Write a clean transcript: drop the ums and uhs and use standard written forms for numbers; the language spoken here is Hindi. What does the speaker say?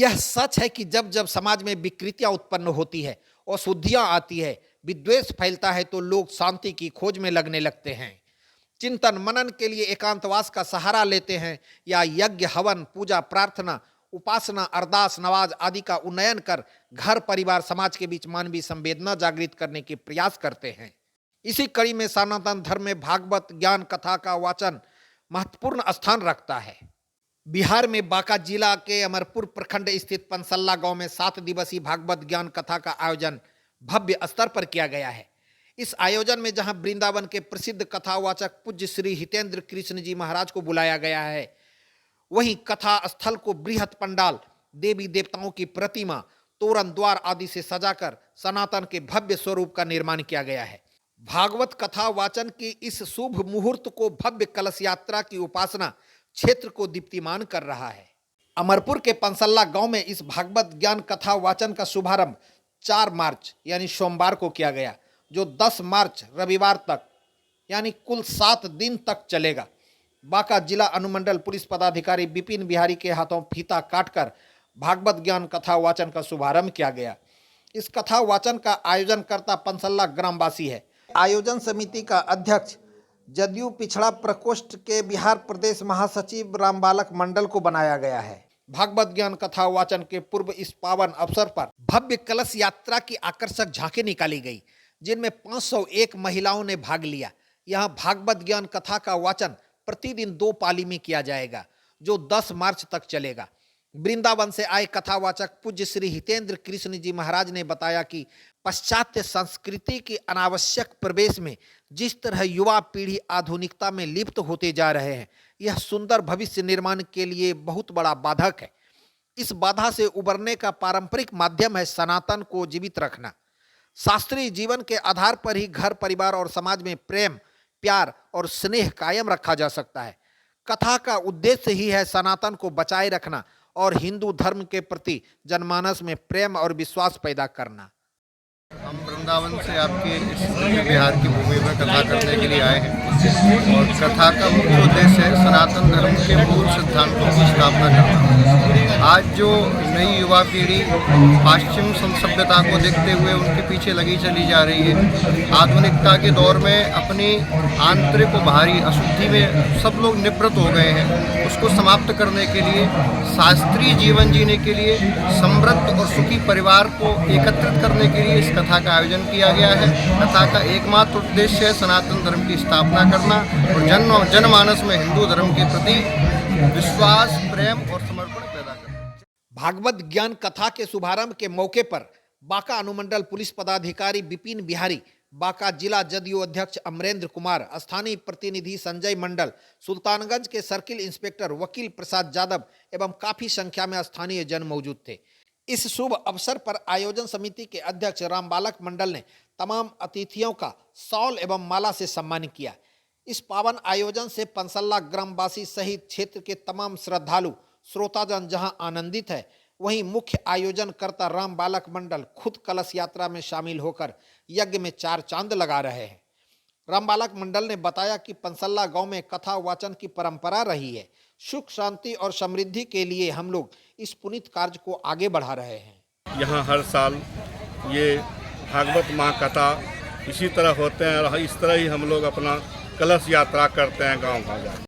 यह सच है कि जब जब समाज में विकृतियां उत्पन्न होती है, अशुद्धियां आती है, विद्वेष फैलता है, तो लोग शांति की खोज में लगने लगते हैं। चिंतन मनन के लिए एकांतवास का सहारा लेते हैं या यज्ञ, हवन, पूजा, प्रार्थना, उपासना, अरदास, नमाज आदि का उन्नयन कर घर, परिवार, समाज के बीच मानवीय संवेदना जागृत करने के प्रयास करते हैं। इसी कड़ी में सनातन धर्म में भागवत ज्ञान कथा का वाचन महत्वपूर्ण स्थान रखता है। बिहार में बांका जिला के अमरपुर प्रखंड स्थित पंसल्ला गांव में 7 दिवसीय भागवत ज्ञान कथा का आयोजन भव्य स्तर पर किया गया है। इस आयोजन में जहां वृंदावन के प्रसिद्ध कथावाचक पूज्य श्री हितेंद्र कृष्ण जी महाराज को बुलाया गया है, वहीं कथा स्थल को बृहत पंडाल, देवी देवताओं की प्रतिमा, तोरण द्वार आदि से सजाकर सनातन के भव्य स्वरूप का निर्माण किया गया है। भागवत कथा वाचन की इस शुभ मुहूर्त को भव्य कलश यात्रा की उपासना क्षेत्र को दीप्तिमान कर रहा है। अमरपुर के पंसल्ला गांव में इस भागवत ज्ञान कथा वाचन का शुभारंभ 4 मार्च यानी सोमवार को किया गया, जो 10 मार्च रविवार तक यानी कुल 7 दिन तक चलेगा। बांका जिला अनुमंडल पुलिस पदाधिकारी विपिन बिहारी के हाथों फीता काटकर भागवत ज्ञान कथा वाचन का शुभारंभ किया गया। इस कथा वाचन का आयोजन करता पंसल्ला ग्रामवासी है। आयोजन समिति का अध्यक्ष जदयू पिछड़ा प्रकोष्ठ के बिहार प्रदेश महासचिव रामबालक मंडल को बनाया गया है। भागवत ज्ञान कथा वाचन के पूर्व इस पावन अवसर पर भव्य कलश यात्रा की आकर्षक झांकी निकाली गई, जिनमें 501 महिलाओं ने भाग लिया। यहां भागवत ज्ञान कथा का वाचन प्रतिदिन 2 पाली में किया जाएगा, जो 10 मार्च तक चलेगा। वृंदावन से आए कथावाचक पूज्य श्री हितेंद्र कृष्ण जी महाराज ने बताया कि पाश्चात्य संस्कृति के अनावश्यक प्रवेश में जिस तरह युवा पीढ़ी आधुनिकता में लिप्त होते जा रहे हैं, यह सुंदर भविष्य निर्माण के लिए बहुत बड़ा बाधक है। इस बाधा से उबरने का पारंपरिक माध्यम है सनातन को जीवित रखना। शास्त्रीय जीवन के आधार पर ही घर, परिवार और समाज में प्रेम, प्यार और स्नेह कायम रखा जा सकता है। कथा का उद्देश्य ही है सनातन को बचाए रखना और हिंदू धर्म के प्रति जनमानस में प्रेम और विश्वास पैदा करना। हम वृंदावन से आपके इस बिहार की भूमि पर कथा करने के लिए आए हैं और कथा का मुख्य उद्देश्य है सनातन धर्म के मूल सिद्धांतों की स्थापना करना। आज जो नई युवा पीढ़ी पश्चिम सभ्यता को देखते हुए उनके पीछे लगी चली जा रही है, आधुनिकता के दौर में अपनी आंतरिक और बाहरी अशुद्धि में सब लोग निवृत्त हो गए हैं, उसको समाप्त करने के लिए, शास्त्रीय जीवन जीने के लिए, समृद्ध और सुखी परिवार को एकत्रित करने के लिए इस कथा का आयोजन किया गया है। कथा का एकमात्र उद्देश्य है सनातन धर्म की स्थापना करना और जनमानस में हिंदू धर्म के प्रति विश्वास, प्रेम और समर्पण पैदा करना। भागवत ज्ञान कथा के शुभारंभ के मौके पर बांका अनुमंडल पुलिस पदाधिकारी विपिन बिहारी, बांका जिला जदयू अध्यक्ष अमरेंद्र कुमार, स्थानीय प्रतिनिधि संजय मंडल, सुल्तानगंज के सर्किल इंस्पेक्टर वकील प्रसाद यादव एवं काफी संख्या में स्थानीय जन मौजूद थे। इस शुभ अवसर पर आयोजन समिति के अध्यक्ष रामबालक मंडल ने तमाम अतिथियों का शॉल एवं माला से सम्मान किया। इस पावन आयोजन से पंसल्ला ग्रामवासी सहित क्षेत्र के तमाम श्रद्धालु श्रोताजन जहां आनंदित है, वहीं मुख्य आयोजनकर्ता रामबालक मंडल खुद कलश यात्रा में शामिल होकर यज्ञ में 4 चांद लगा रहे हैं। रामबालक मंडल ने बताया कि पंसल्ला गांव में कथा वाचन की परंपरा रही है। सुख, शांति और समृद्धि के लिए हम लोग इस पुनीत कार्य को आगे बढ़ा रहे हैं। यहाँ हर साल ये भागवत महाकथा इसी तरह होते हैं और इस तरह ही हम लोग अपना कलश यात्रा करते हैं गांव गांव।